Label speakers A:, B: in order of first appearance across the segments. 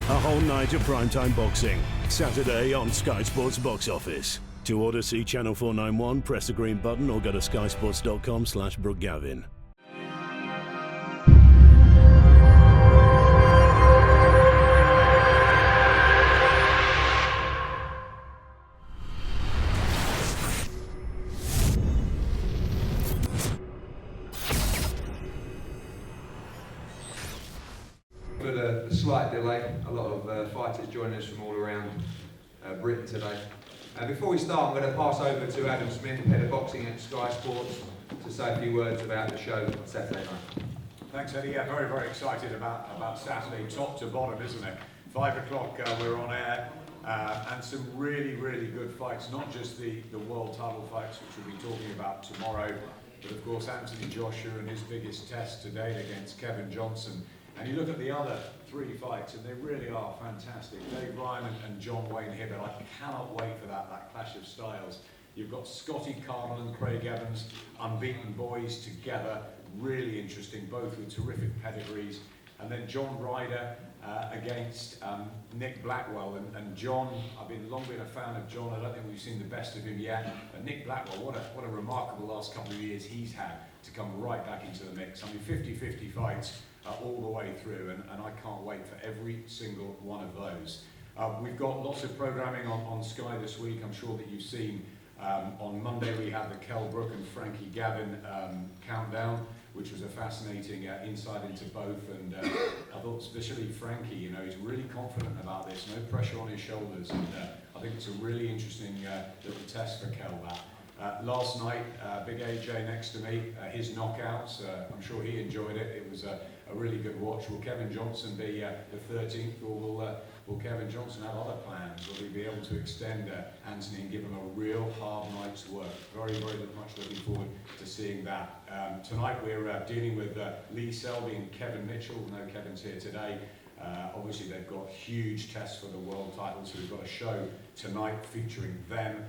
A: A whole night of primetime boxing. Saturday on Sky Sports Box Office. To order, see Channel 491, press the green button or go to skysports.com/Brookgavin.
B: For the slight delay, a lot of fighters joining us from all around Britain today. Before we start, I'm going to pass over to Adam Smith, head of boxing at Sky Sports, to say a few words about the show on Saturday night.
C: Thanks, Eddie. Yeah, very, very excited about Saturday, top to bottom, isn't it? 5 o'clock, we're on air, and some really, really good fights. Not just the world title fights, which we'll be talking about tomorrow, but of course Anthony Joshua and his biggest test to date against Kevin Johnson. And you look at the other 3 fights, and they really are fantastic. Dave Ryan and John Wayne Hibbert. I cannot wait for that clash of styles. You've got Scotty Cardle and Craig Evans, unbeaten boys together. Really interesting, both with terrific pedigrees. And then John RYDER against Nick Blackwell. And John, I've long been a fan of John. I don't think we've seen the best of him yet. But Nick Blackwell, what a remarkable last couple of years he's had to come right back into the mix. I mean, 50-50 fights all the way through, and I can't wait for every single one of those. We've got lots of programming on Sky this week. I'm sure that you've seen on Monday we had the Kell Brook and Frankie Gavin countdown, which was a fascinating insight into both, and I thought especially Frankie, you know, he's really confident about this, no pressure on his shoulders, and I think it's a really interesting little test for Kell that. Last night, Big AJ next to me, his knockouts, I'm sure he enjoyed it. It was a really good watch. Will Kevin Johnson be the 13th, or will Kevin Johnson have other plans? Will he be able to extend Anthony and give him a real hard night's work? Very, very much looking forward to seeing that. Tonight we're dealing with Lee Selby and Kevin Mitchell. I know Kevin's here today. Obviously they've got huge tests for the world title, so we've got a show tonight featuring them.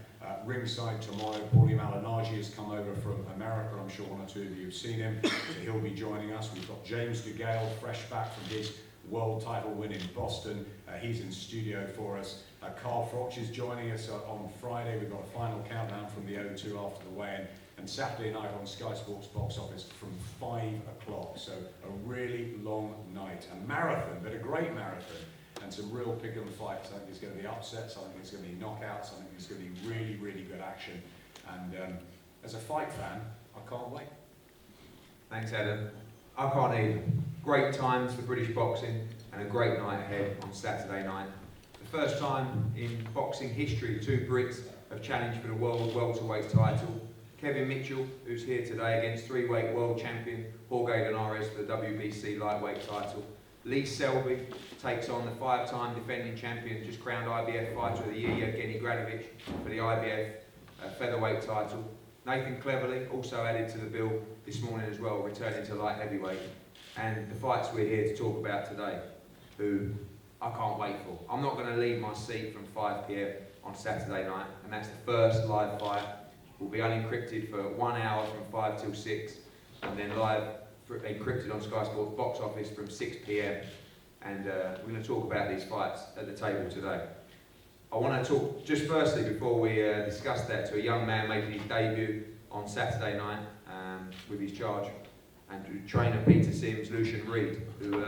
C: Ringside tomorrow, Paulie Malignaggi has come over from America. I'm sure one or two of you have seen him, so he'll be joining us. We've got James DeGale, fresh back from his world title win in Boston. He's in studio for us. Carl Froch is joining us on Friday. We've got a final countdown from the O2 after the weigh-in. And Saturday night on Sky Sports Box Office from 5 o'clock. So a really long night. A marathon, but a great marathon. And some real pick-em fights. I think there's going to be upsets. I think there's going to be knockouts. I think there's going to be really, really good action. And as a fight fan, I can't wait.
B: Thanks, Adam. I can't either. Great times for British boxing and a great night ahead on Saturday night. The first time in boxing history, 2 Brits have challenged for the world welterweight title. Kevin Mitchell, who's here today against 3-weight world champion Jorge Linares for the WBC lightweight title. Lee Selby takes on the 5-time defending champion, just crowned IBF Fighter of the Year, Yevgeny Gradovic, for the IBF featherweight title. Nathan Cleverly also added to the bill this morning as well, returning to light heavyweight. And the fights we're here to talk about today, who I can't wait for. I'm not going to leave my seat from 5 p.m. on Saturday night, and that's the first live fight. Will be unencrypted for 1 hour from 5 till 6, and then live encrypted on Sky Sports Box Office from 6 p.m. And we're going to talk about these fights at the table today. I want to talk just firstly, before we discuss that, to a young man making his debut on Saturday night with his charge, and to trainer Peter Sims, Lucian Reid, who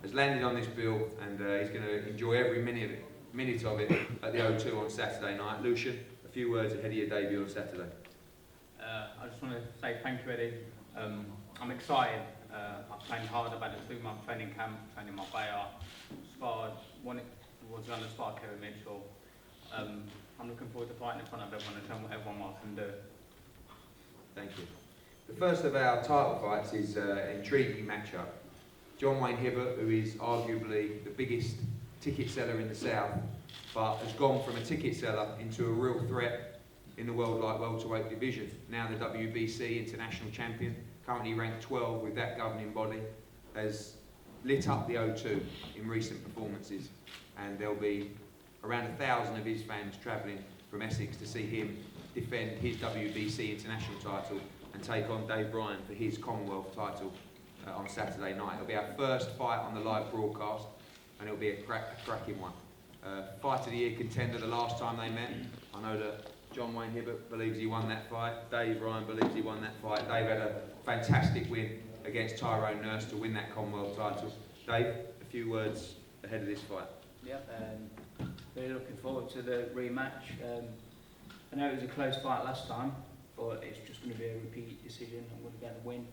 B: has landed on this bill, and he's going to enjoy every minute of it at the O2 on Saturday night. Lucian, a few words ahead of your debut on Saturday.
D: I just want to say thank you, Eddie. I'm excited. I've trained hard about a 2-month training camp, training my player, sparred, was going to spar Kevin Mitchell. I'm looking forward to fighting in front of everyone and showing what everyone else can do.
B: Thank you. The first of our title fights is an intriguing matchup. John Wayne Hibbert, who is arguably the biggest ticket seller in the South, but has gone from a ticket seller into a real threat in the world light welterweight division. Now the WBC international champion, currently ranked 12 with that governing body, has lit up the O2 in recent performances, and there'll be around 1,000 of his fans travelling from Essex to see him defend his WBC international title and take on Dave Ryan for his Commonwealth title on Saturday night. It'll be our first fight on the live broadcast. and it'll be a cracking one. Fight of the Year contender the last time they met. I know that John Wayne Hibbert believes he won that fight. Dave Ryan believes he won that fight. Dave had a fantastic win against Tyrone Nurse to win that Commonwealth title. Dave, a few words ahead of this fight.
E: Yep, really looking forward to the rematch. I know it was a close fight last time, but it's just going to be a repeat decision. I'm going to get a win.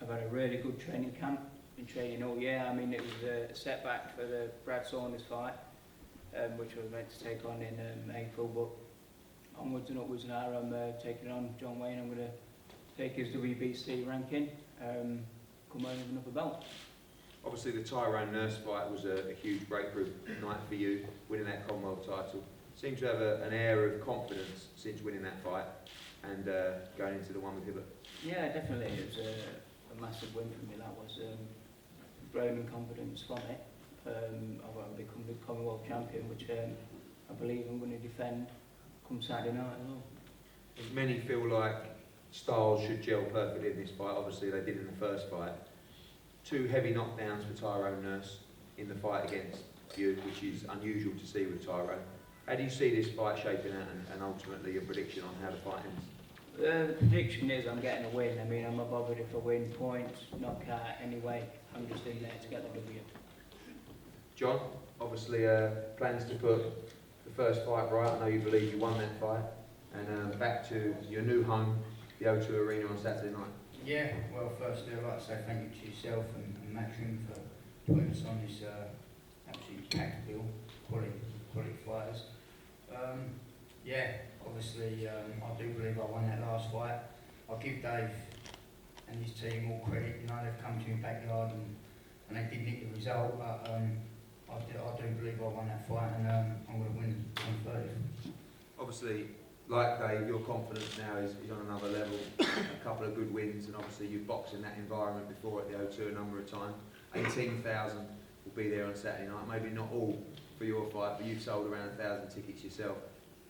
E: I've had a really good training camp. Been training all year. I mean, it was a setback for the Brad Saunders fight, which I was meant to take on in April, but onwards and upwards now. I'm taking on John Wayne. I'm going to take his WBC ranking, come home with another belt.
B: Obviously, the Tyrone Nurse fight was a huge breakthrough night for you, winning that Commonwealth title. Seems to have an air of confidence since winning that fight and going into the one with Hibbert.
E: Yeah, definitely. It was a massive win for me. That was grown in confidence from it. I've become the Commonwealth champion, which I believe I'm going to defend come Saturday night as well.
B: Many feel like styles should gel perfectly in this fight. Obviously, they did in the first fight. 2 heavy knockdowns for Tyrone Nurse in the fight against you, which is unusual to see with Tyrone. How do you see this fight shaping out and ultimately your prediction on how the fight ends?
E: The prediction is I'm getting a win. I mean, I'm not bothered if I win points, knockout, anyway. I'm just in there to get the W.
B: John, obviously plans to put the first fight right. I know you believe you won that fight. And back to your new home, the O2 Arena on Saturday night.
F: Yeah, well, firstly, I'd like to say thank you to yourself and Matchroom for putting us on this absolutely packed bill, quality fighters. Yeah, obviously, I do believe I won that last fight. I'll give Dave and his team all credit. You know, they've come to my backyard and they did nick the result, but I do believe I won that fight, and I'm going to win on 30.
B: Obviously, like Dave, your confidence now is on another level. A couple of good wins, and obviously you've boxed in that environment before at the O2 a number of times. 18,000 will be there on Saturday night. Maybe not all for your fight, but you've sold around 1,000 tickets yourself.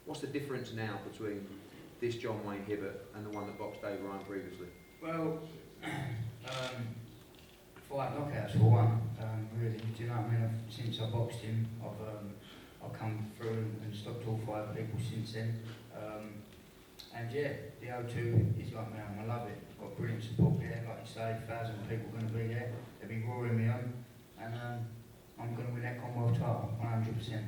B: What's the difference now between this John Wayne Hibbert and the one that boxed Dave Ryan previously?
F: Well, 5 knockouts for one, really. Do you know what I mean? Since I boxed him, I've come through and stopped all 5 people since then. And yeah, the O2 is like, man, I love it. Got brilliant support there, like you say, 1,000 people going to be there. They'll be roaring me on, and I'm going to win that Commonwealth title, 100%.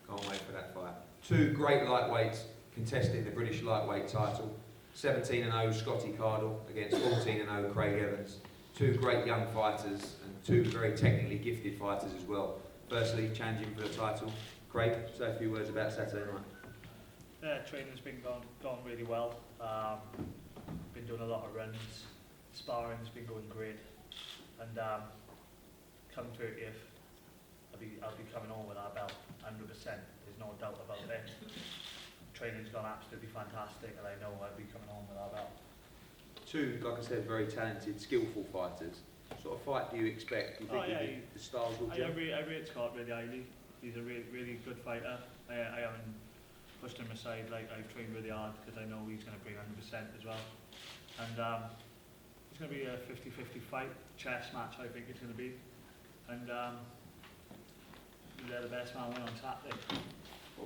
B: Can't wait for that fight. 2 great lightweights contesting the British lightweight title. 17-0 Scotty CARDLE against 14-0 Craig Evans. 2 great young fighters and 2 very technically gifted fighters as well. Firstly, challenging for the title. Craig, say a few words about Saturday night.
G: Training's been gone really well. Been doing a lot of runs. Sparring's been going great, and come 30th, I'll be coming on with our belt 100%. There's no doubt about it. Training's gone absolutely fantastic, and I know I'll be coming on with our belt.
B: 2, like I said, very talented, skillful fighters. What sort of fight do you expect? Do you think the styles will gel?
G: I rate Scott really highly. He's a really good fighter. I haven't pushed him aside. Like, I've trained really hard because I know he's going to bring 100% as well. And it's going to be a 50-50 fight, chess match. I think it's going to be. And they're the best man win on Saturday.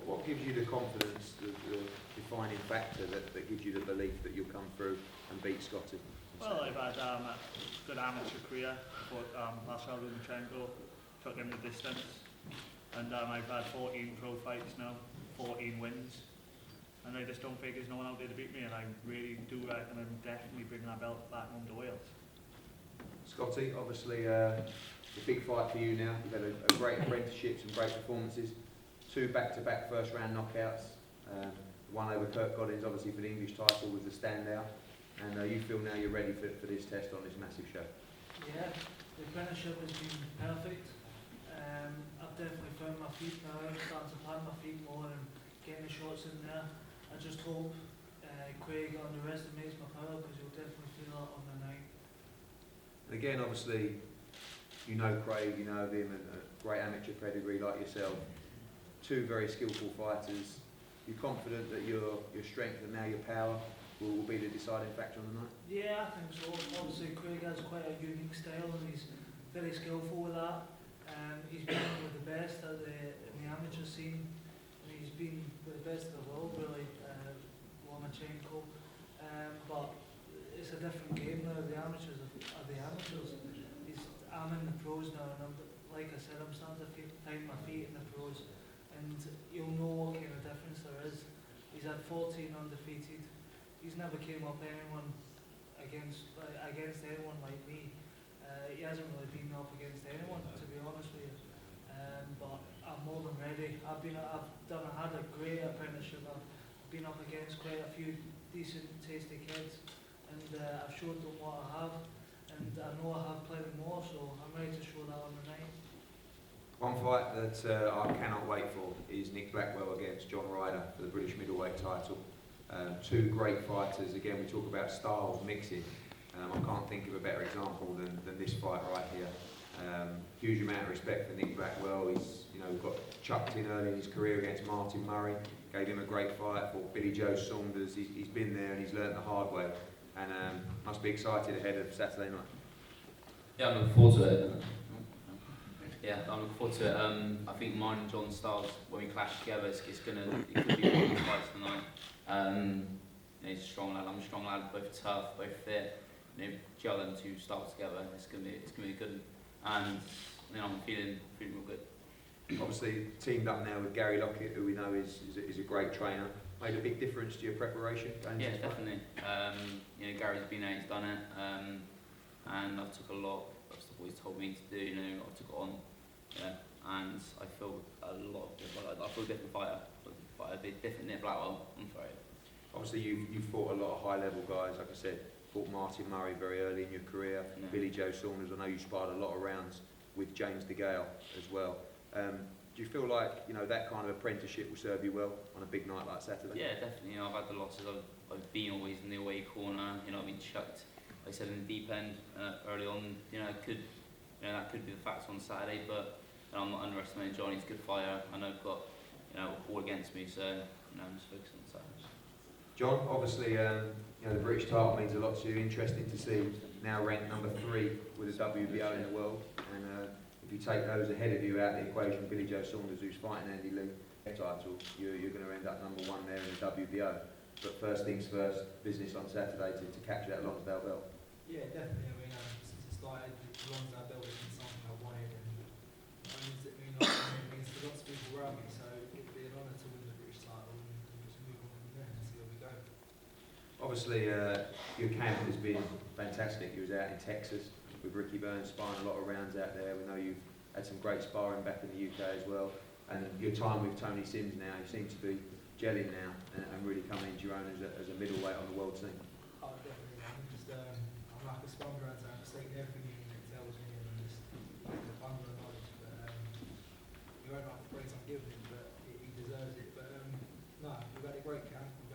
B: What gives you the confidence, the defining factor that gives you the belief that you'll come through and beat Scotty?
G: Well, I've had a good amateur career. Fought Marcel Lomachenko, took him the distance. And I've had 14 pro fights now, 14 wins. And I just don't think there's no one out there to beat me, and I really do reckon I'm definitely bringing that belt back home to Wales.
B: Scotty, obviously a big fight for you now. You've had a great apprenticeship, some great performances. 2 back-to-back first-round knockouts. One over Kurt Goddins, obviously for the English title, was the standout. And you feel now you're ready for this test on this massive show.
H: Yeah, the apprenticeship has been perfect. I've definitely found my feet now. I'm starting to plant my feet more and getting the shots in there. I just hope Craig underestimates my power, because he'll definitely feel that on the night.
B: And again, obviously, you know Craig, you know of him, and a great amateur pedigree like yourself. 2 very skillful fighters. You're confident that your strength and now your power will be the deciding factor on the night?
H: Yeah, I think so. Obviously, Craig has quite a unique style, and he's very skillful with that. He's been with the best in the amateur scene, and he's been with the best of the world, really, Lomachenko. But it's a different game now. The amateurs are the amateurs. I'm in the pros now, and like I said, I'm starting to find my feet in the pros, and you'll know what kind of difference there is. He's had 14 undefeated. He's never came up against anyone like me. He hasn't really been up against anyone, to be honest with you. But I'm more than ready. I had a great apprenticeship. I've been up against quite a few decent, tasty kids, and I've showed them what I have, and I know I have plenty more, so I'm ready to show that on the night.
B: One fight that I cannot wait for is Nick Blackwell against John Ryder for the British middleweight title. Two great fighters. Again, we talk about styles mixing. I can't think of a better example than this fight right here. Huge amount of respect for Nick Blackwell. He's got chucked in early in his career against Martin Murray. Gave him a great fight. For Billy Joe Saunders, he's been there and he's learnt the hard way. And must be excited ahead of Saturday night.
I: Yeah, I'm looking forward to it. I'm looking forward to it. I think mine and John's styles, when we clash together, it could be one of the fights tonight. He's a strong lad, I'm a strong lad, both tough, both fit. Gel them two styles together, it's gonna be good. And I'm feeling real good.
B: Obviously teamed up now with Gary Lockett, who we know is a great trainer. Made a big difference to your preparation?
I: Yeah, definitely. Gary's been there, he's done it. And I took a lot of stuff what he's told me to do, I took it on. And I feel a lot I feel a different fighter. A bit different Nick Blackwell, I'm sorry.
B: Obviously you've fought a lot of high level guys, like I said, fought Martin Murray very early in your career, Billy Joe Saunders, I know you sparred a lot of rounds with James DeGale as well. Do you feel like that kind of apprenticeship will serve you well on a big night like Saturday?
I: Yeah, definitely. I've had the losses. I've been always in the away corner. I've been chucked, like I said, in the deep end early on. That could be the facts on Saturday, but I'm not underestimating Johnny. He's a good fighter. I know I've got all against me, so I'm just focused on Saturday.
B: John, obviously, the British title means a lot to you. Interesting to see now ranked number 3 with the WBO in the world, and if you take those ahead of you out of the equation, Billy Joe Saunders, who's fighting Andy Lee title, you're going to end up number 1 there in the WBO. But first things first, business on Saturday to capture that Lonsdale belt.
J: Yeah, definitely. I mean, since it started, the Lonsdale belt has been something I wanted, and it means to lots of people around me. So it'd be an honour to win the British title and just move on from there and see where we go.
B: Obviously, your camp has been fantastic. You was out in Texas with Ricky Burns, sparring a lot of rounds out there. We know you've had some great sparring back in the UK as well. And your time with Tony Sims now, you seem to be gelling now and really coming into your own as a middleweight on the world scene.
J: Oh, definitely. I'm like a sponge around, so I'm just taking everything he tells me and just like a bundle of knowledge. But we won't like the praise I'm giving him, but he deserves it. But no, we've had a great camp. We've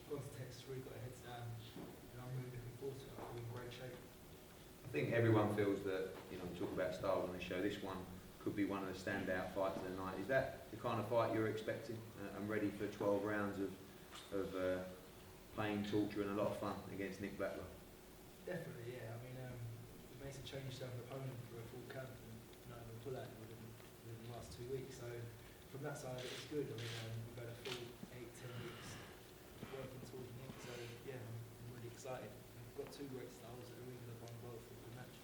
J: gone to Texas, really got our heads down, and I'm really looking forward to it. We're in great shape.
B: I think everyone feels that, we talk about styles on the show, this one could be one of the standout fights of the night. Is that the kind of fight you're expecting? And ready for 12 rounds of pain, torture and a lot of fun against Nick Blackwell?
J: Definitely, yeah. I mean, it makes a change to have an opponent for a full camp, and we put that within the last 2 weeks. So from that side, it's good. I mean, we've had a full 8-10 weeks working towards Nick. So yeah, I'm really excited. We've got 2 great styles that are really going to bond well for the match.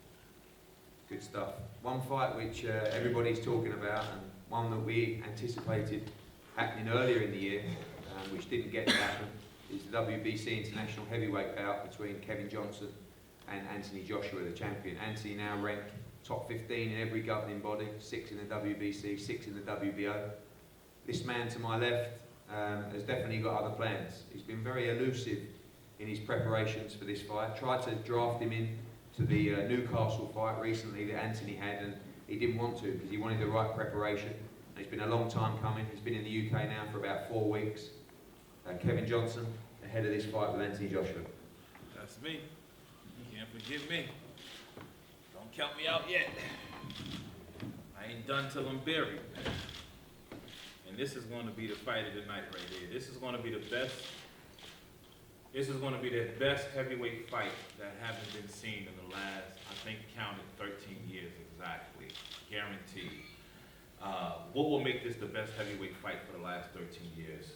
B: Good stuff. One fight which everybody's talking about, and one that we anticipated happening earlier in the year, which didn't get to happen, is the WBC International Heavyweight bout between Kevin Johnson and Anthony Joshua, the champion. Anthony now ranked top 15 in every governing body, 6 in the WBC, 6 in the WBO. This man to my left has definitely got other plans. He's been very elusive in his preparations for this fight. Tried to draft him in to the Newcastle fight recently that Anthony had, and he didn't want to because he wanted the right preparation. And it's been a long time coming. He's been in the UK now for about 4 weeks. Kevin Johnson ahead of this fight with Anthony Joshua.
K: That's me. You can't forget me. Don't count me out yet. I ain't done till I'm buried. And this is going to be the fight of the night right here. This is going to be the best. This is going to be the best heavyweight fight that hasn't been seen in the last, I think, counted 13 years exactly. guaranteed. What will make this the best heavyweight fight for the last 13 years?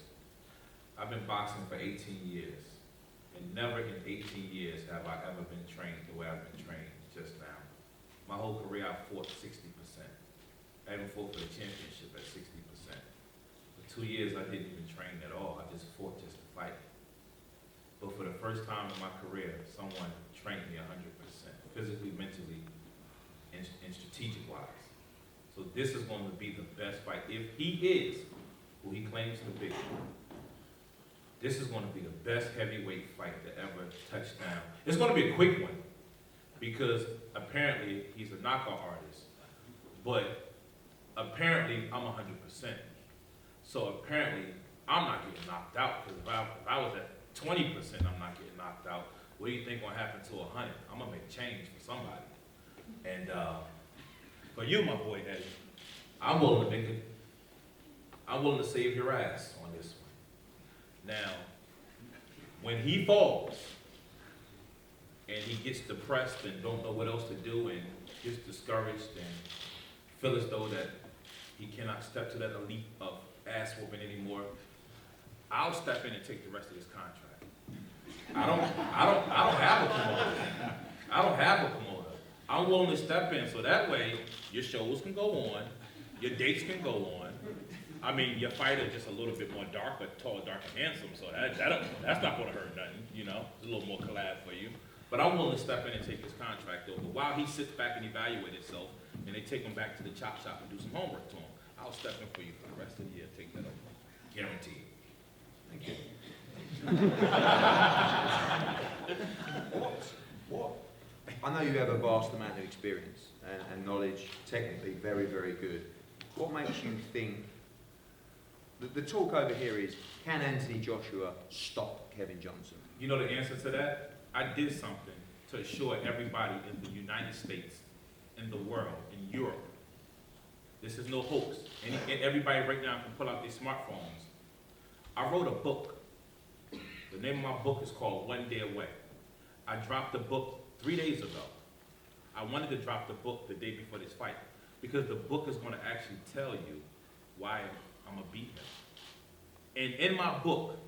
K: I've been boxing for 18 years, and never in 18 years have I ever been trained the way I've been trained just now. My whole career I fought 60%. I haven't fought for the championship at 60%. For 2 years I didn't even train at all. I just fought just to fight. But for the first time in my career, someone trained me 100%, physically, mentally, and strategic-wise. So this is going to be the best fight. If he is who he claims to be, this is going to be the best heavyweight fight that ever touched down. It's going to be a quick one because apparently he's a knockout artist, but apparently I'm 100%. So apparently I'm not getting knocked out because if I was at 20%, I'm not getting knocked out. What do you think going to happen to 100? I'm going to make change for somebody. And for you, my boy, Eddie, I'm willing to make it. I'm willing to save your ass on this one. Now, when he falls and he gets depressed and don't know what else to do and gets discouraged and feel as though that he cannot step to that elite of ass whooping anymore, I'll step in and take the rest of his contract. I don't have a promoter. I don't have a promoter. I'm willing to step in so that way your shows can go on, your dates can go on. I mean, your fighter is just a little bit more dark, but tall, dark, and handsome, so that's not gonna hurt nothing, you know? It's a little more collab for you. But I'm willing to step in and take his contract over. While he sits back and evaluates himself, and they take him back to the chop shop and do some homework to him, I'll step in for you for the rest of the year, take that over. Guaranteed. Thank you.
B: What? I know you have a vast amount of experience and knowledge, technically very, very good. What makes you think, the talk over here is, can Anthony Joshua stop Kevin Johnson?
K: You know the answer to that? I did something to assure everybody in the United States, in the world, in Europe. This is no hoax. Everybody right now can pull out their smartphones. I wrote a book. The name of my book is called One Day Away. I dropped the book 3 days ago. I wanted to drop the book the day before this fight because the book is going to actually tell you why I'm a beat him. And in my book,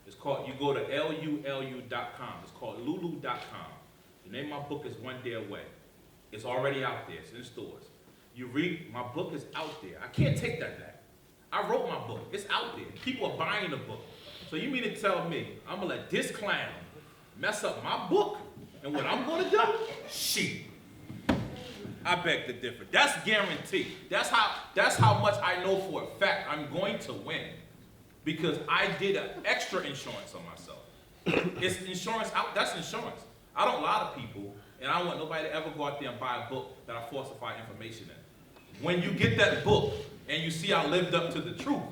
K: it's called, you go to lulu.com. It's called lulu.com. The name of my book is One Day Away. It's already out there. It's in stores. You read, my book is out there. I can't take that back. I wrote my book. It's out there. People are buying the book. So you mean to tell me I'm going to let this clown mess up my book and what I'm going to do? Shit. I beg to differ. That's guaranteed. That's how much I know for a fact I'm going to win. Because I did an extra insurance on myself. It's insurance out, that's insurance. I don't lie to people, and I don't want nobody to ever go out there and buy a book that I falsify information in. When you get that book and you see I lived up to the truth,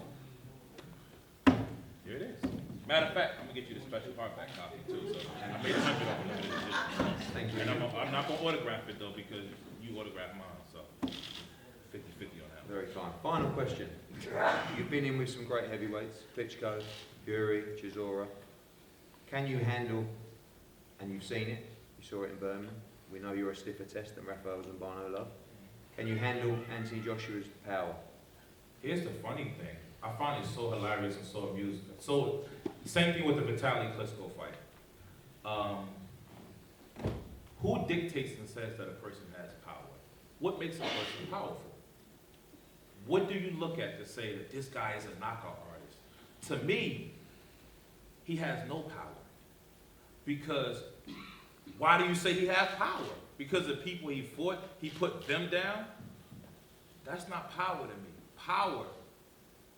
K: here it is. Matter of fact, I'm gonna get you the special hardback copy too. So I made 100 of them limited edition.
B: Thank you.
K: And I'm not gonna autograph it though because you autographed mine, so 50-50 on that one.
B: Very fine. Final question. You've been in with some great heavyweights, Klitschko, Fury, Chisora. Can you handle, and you've seen it, you saw it in Birmingham, we know you're a stiffer test than Rafael Zambano love. Can you handle Anthony Joshua's power?
K: Here's the funny thing. I find it so hilarious and so amusing. So, same thing with the Vitaly Klitschko fight. Who dictates and says that a person has power? What makes a person powerful? What do you look at to say that this guy is a knockout artist? To me, he has no power. Because, why do you say he has power? Because the people he fought, he put them down? That's not power to me. Power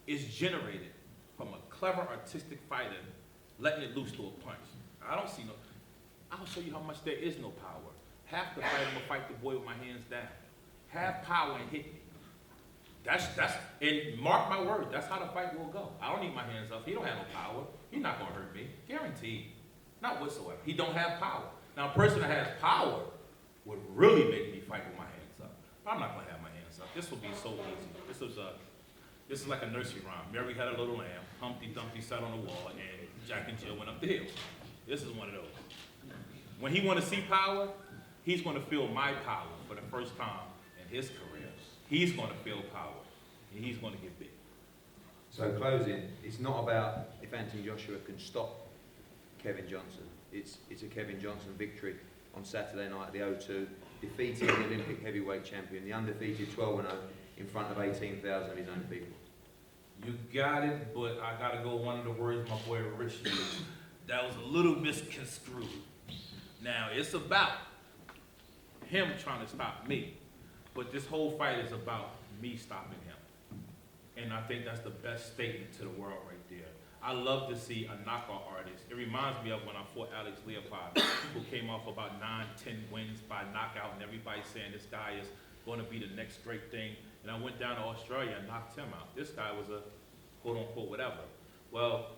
K: is generated from a clever artistic fighter letting it loose to a punch. I'll show you how much there is no power. Half the fight, I'm gonna fight the boy with my hands down. Have power and hit me. And mark my words, that's how the fight will go. I don't need my hands up. He don't have no power. He's not gonna hurt me, guaranteed. Not whatsoever. He don't have power. Now, a person that has power would really make me fight with my hands up. But I'm not gonna have my hands up. This will be so easy. This is like a nursery rhyme. Mary had a little lamb, Humpty Dumpty sat on the wall, and Jack and Jill went up the hill. This is one of those. When he want to see power, he's going to feel my power for the first time in his career. he's going to feel power, and he's going to get big.
B: So closing, it's not about if Anthony Joshua can stop Kevin Johnson. It's a Kevin Johnson victory on Saturday night at the O2, defeating the Olympic heavyweight champion, the undefeated 12-0 in front of 18,000 of his own people.
K: You got it, but I got to go one of the words my boy Rich used. That was a little misconstrued. Now, it's about him trying to stop me, but this whole fight is about me stopping him. And I think that's the best statement to the world right there. I love to see a knockout artist. It reminds me of when I fought Alex Leopold, who came off about 9-10 wins by knockout, and everybody saying this guy is going to be the next great thing. And I went down to Australia and knocked him out. This guy was a quote-unquote whatever. Well,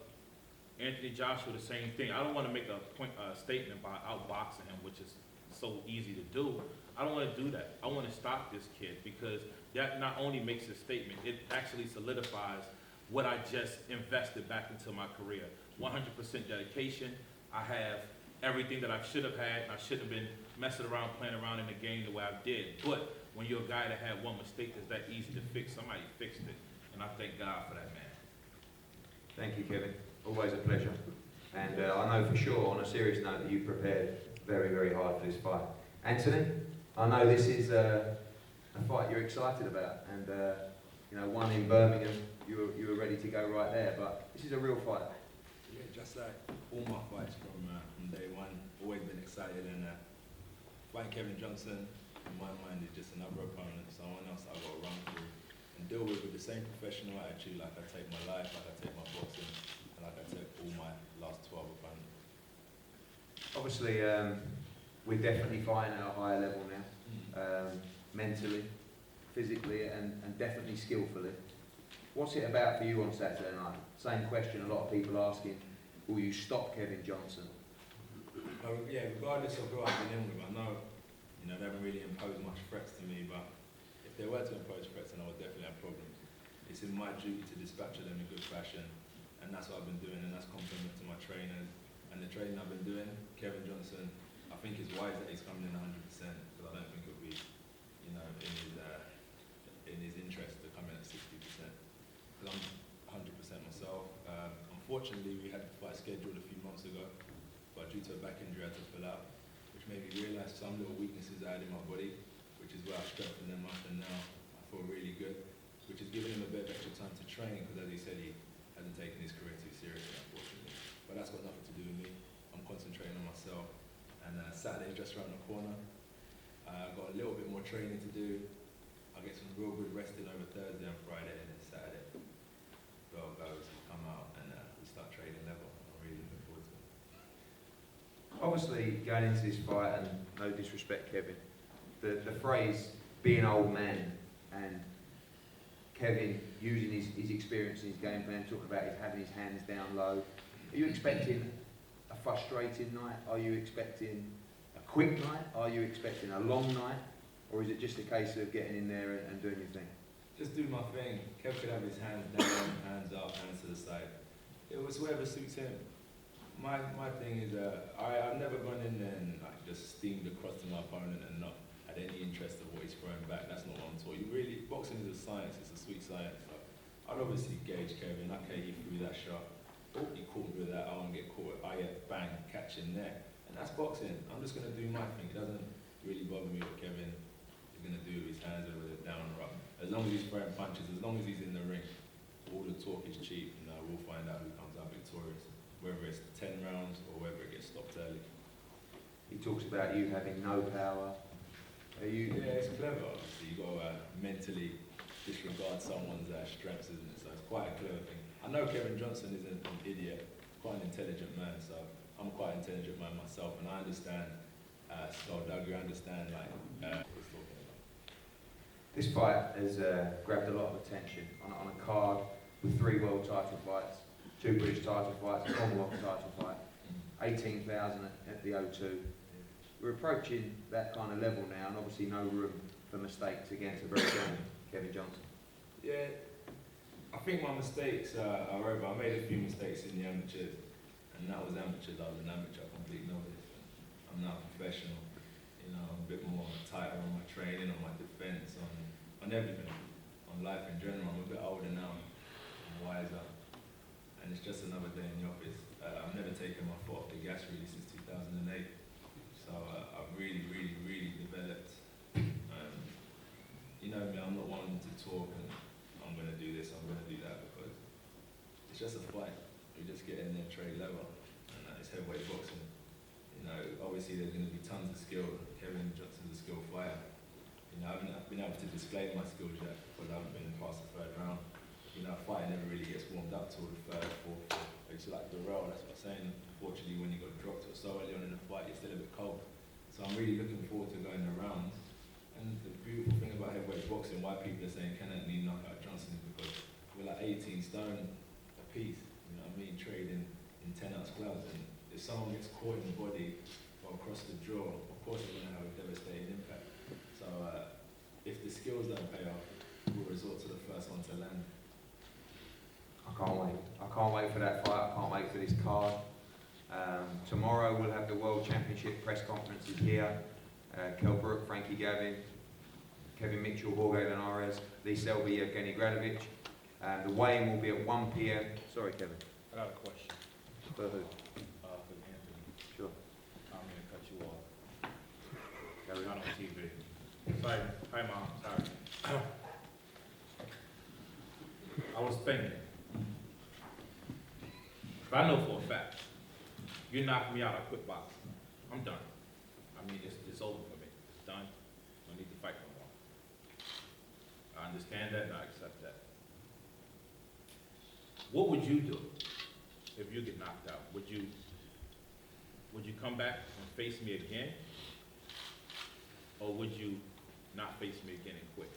K: Anthony Joshua, the same thing. I don't want to make a statement about outboxing him, which is so easy to do. I don't want to do that. I want to stop this kid, because that not only makes a statement, it actually solidifies what I just invested back into my career. 100% dedication. I have everything that I should have had, and I shouldn't have been messing around, playing around in the game the way I did. But when you're a guy that had one mistake that's that easy to fix, somebody fixed it. And I thank God for that, man.
B: Thank you, Kevin. Always a pleasure. And I know for sure, on a serious note, that you prepared very, very hard for this fight. Anthony, I know this is a fight you're excited about, and you know, one in Birmingham, you were ready to go right there, but this is a real fight.
L: Yeah, just like all my fights from day one, always been excited, and fighting Kevin Johnson, in my mind, is just another opponent, someone else I've got to run through and deal with the same professional attitude like I take my life, like I take my boxing, and like I take all my last 12 opponents.
B: Obviously, we're definitely fighting at a higher level now, mentally, physically, and definitely skillfully. What's it about for you on Saturday night? Same question a lot of people asking, will you stop Kevin Johnson?
L: Yeah, regardless of who I've been in with, I know, you know, they haven't really imposed much threats to me, but if they were to impose threats, then I would definitely have problems. It's in my duty to dispatch them in good fashion, and that's what I've been doing, and that's compliment to my trainers. And the training I've been doing, Kevin Johnson, I think it's wise that he's coming in 100%, because I don't think it'll be, you know, in his interest to come in at 60%. Because I'm 100% myself. Unfortunately, we had the fight scheduled a few months ago, but due to a back injury, I had to pull out, which made me realise some little weaknesses I had in my body, which is where I've strengthened them up, and now I feel really good, which has given him a bit of extra time to train, because as he said, he hasn't taken his career too seriously, unfortunately. But that's got nothing to do with me. I'm concentrating on myself, and Saturday's just around the corner. I've got a little bit more training to do. I'll get some real good resting over Thursday and Friday, and then Saturday, well goes, come out, and we start trading level. I'm really looking forward to it.
B: Obviously, going into this fight, and no disrespect, Kevin, the phrase, be an old man, and Kevin using his experience in his game plan, talking about having his hands down low. Are you expecting a frustrating night? Are you expecting a quick night? Are you expecting a long night? Or is it just a case of getting in there and doing your thing?
L: Just do my thing. Kev could have his hands down, hands up, hands to the side. It was whatever suits him. My thing is, I've never gone in there and like just steamed across to my opponent and not had any interest of what he's throwing back. That's not what I'm taught. Boxing is a science. It's a sweet science. So I'd obviously gauge Kevin. Okay, he threw that shot. Oh, he caught me with that. I won't get caught. I get bang, catch him there. And that's boxing. I'm just gonna do my thing. It doesn't really bother me what Kevin is gonna do with his hands or with it down or up. As long as he's throwing punches, as long as he's in the ring, all the talk is cheap. You know, we'll find out who comes out victorious, whether it's 10 rounds or whether it gets stopped early.
B: He talks about you having no power.
L: Yeah, it's clever. Obviously, you got to mentally disregard someone's strengths, isn't it? So it's quite a clever thing. I know Kevin Johnson isn't an idiot, quite an intelligent man. So I'm quite an intelligent man myself, and I understand skullduggery. I understand like what he's talking about.
B: This fight has grabbed a lot of attention on a card with 3 world title fights, 2 British title fights, a Commonwealth title fight, 18,000 at the O2. We're approaching that kind of level now, and obviously no room for mistakes against a very young Kevin Johnson.
L: Yeah, I think my mistakes are over. I made a few mistakes in the amateurs, and that was amateurs. I was an amateur, complete novice. I'm now a professional. You know, I'm a bit more tighter on my training, on my defence, on on everything, on life in general. I'm a bit older now, I'm wiser, and it's just another day in the office. I've never taken my foot off the gas really since 2008, so I've really developed. You know me, I'm not one to talk and I'm going to do this, I'm going to do that, because it's just a fight. We just get in there trade level, and it's heavyweight boxing. You know, obviously there's going to be tons of skill. Kevin Johnson's a skilled fighter. You know, I haven't been able to display my skills yet because I haven't been past the third round. You know, a fighter never really gets warmed up till the third, fourth. It's like Durrell, that's what I'm saying. Unfortunately, when you got dropped or so early on in the fight, you're still a bit cold. So I'm really looking forward to going the rounds. And the beautiful thing about heavyweight boxing, why people are saying, can Anthony knock out Johnson, is because we're like 18 stone a piece. You know what I mean? Trading in 10-ounce gloves. And if someone gets caught in the body or across the jaw, of course they're going to have a devastating impact. So if the skills don't pay off, we'll resort to the first one to land.
B: I can't wait. I can't wait for that fight. I can't wait for this card. Tomorrow we'll have the World Championship press conferences here. Kel Brook, Frankie Gavin, Kevin Mitchell, Jorge Linares, Lee Selby, Evgeny Gradovic. The weigh-in will be at 1 p.m. Sorry, Kevin.
K: I got a question
B: For who?
K: for Anthony.
B: Sure.
K: I'm going to cut you off.
B: Carry
K: Not
B: on.
K: on TV. Sorry. Hi, Mom. Sorry. I was thinking. If I know for a fact, you knocked me out, I quit boxing. I'm done. I mean, it's over for me. It's done. I don't need to fight no more. I understand that and I accept that. What would you do if you get knocked out? Would you come back and face me again? Or would you not face me again and quit?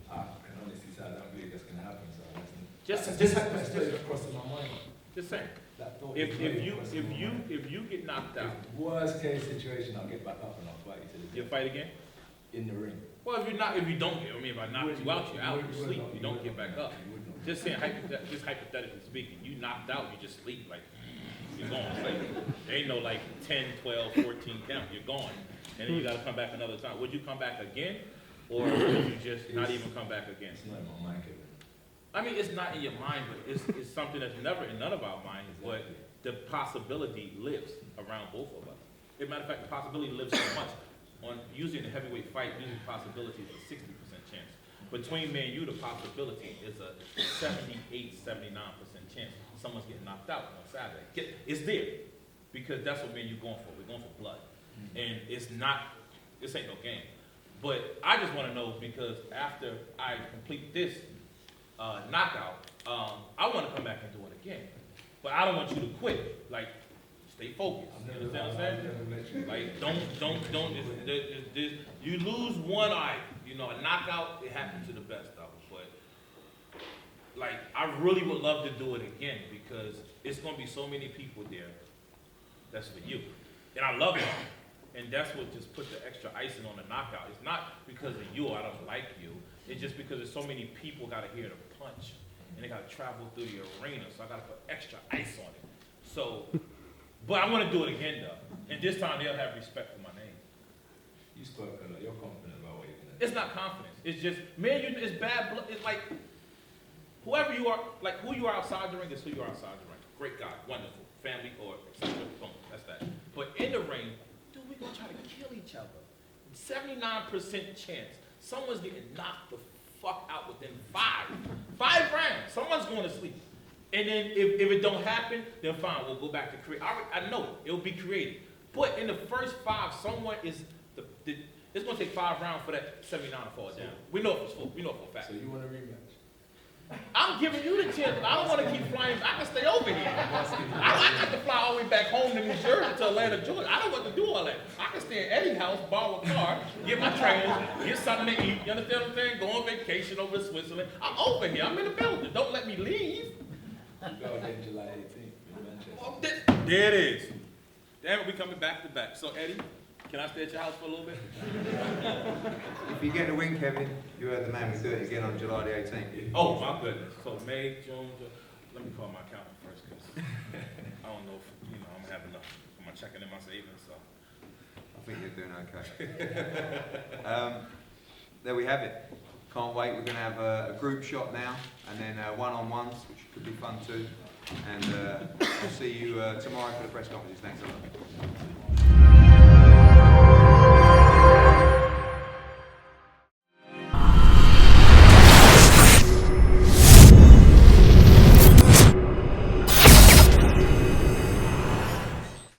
L: I can honestly say I don't believe that's going to happen. So
K: Just
L: crossing my mind.
K: Just saying.
L: That thought
K: If
L: is
K: you get knocked out,
L: worst case situation, I'll get back up and I'll fight you to the
K: you
L: death
K: fight again?
L: in the ring.
K: Well, if you don't get, if I knock you out, you're out, you sleep, you don't get back up. Just saying, just hypothetically speaking, you knocked out, you just sleep, like, you're gone. It's like, there ain't no like 10, 12, 14 count, you're gone. And then you gotta come back another time. Would you come back again? Or would you just not even come back again?
L: It's not in my mind, Kevin.
K: I mean, it's not in your mind, but it's something that's never in none of our minds, but the possibility lives around both of us. As a matter of fact, the possibility lives so much. Usually in a heavyweight fight, usually the possibility is a 60% chance. Between me and you, the possibility is a 78, 79% chance someone's getting knocked out on Saturday. It's there, because that's what me and you going for. We're going for blood. And this ain't no game. But I just want to know, because after I complete this knockout, I want to come back and do it again. But I don't want you to quit. Like, stay focused. You understand what I'm saying? Like, don't. You lose one eye. You know, a knockout, it happens to the best of us. But, like, I really would love to do it again, because it's going to be so many people there that's for you. And I love it. And that's what just put the extra icing on the knockout. It's not because of you, I don't like you. It's just because there's so many people got to hear the punch. And they got to travel through the arena, so I got to put extra ice on it. So, but I want to do it again, though. And this time they'll have respect for my name.
L: You spoke a lot. You're confident about what you're going to do.
K: It's not confidence. It's just, man, it's bad blood. It's like, whoever you are, like who you are outside the ring is who you are outside the ring. Great guy, wonderful, family, or etc. Boom, that's that. But in the ring, dude, we're going to try to kill each other. 79% chance someone's getting knocked the fuck out within 5 rounds. Someone's going to sleep. And then if it don't happen, then fine, we'll go back to create. I know it'll be created. But in the first 5, someone is, it's going to take 5 rounds for that 79 to fall down. We know it for a fact.
L: So you want a rematch?
K: I'm giving you the chance. I don't want to keep flying. I can stay over here. I got to fly all the way back home to New Jersey to Atlanta, Georgia. I don't want to do all that. I can stay at Eddie's house, borrow a car, get my trainers, get something to eat. You understand what I'm saying? Go on vacation over to Switzerland. I'm over here. I'm in the building. Don't let me leave.
L: You go again July 18th in Manchester.
K: Oh, there it is. Damn it, we coming back to back. So, Eddie, can I stay at your house for a little bit?
B: If you get the win, Kevin, you heard the man. We do it again on July the 18th.
K: Oh, my goodness. So, May, June, let me call my accountant first, because I don't know if, I'm going to have enough for my checking in my savings, so.
B: I think you're doing okay. there we have it. Can't wait. We're going to have a group shot now, and then one-on-ones, which could be fun too. And I'll see you tomorrow for the press conferences. Thanks a lot.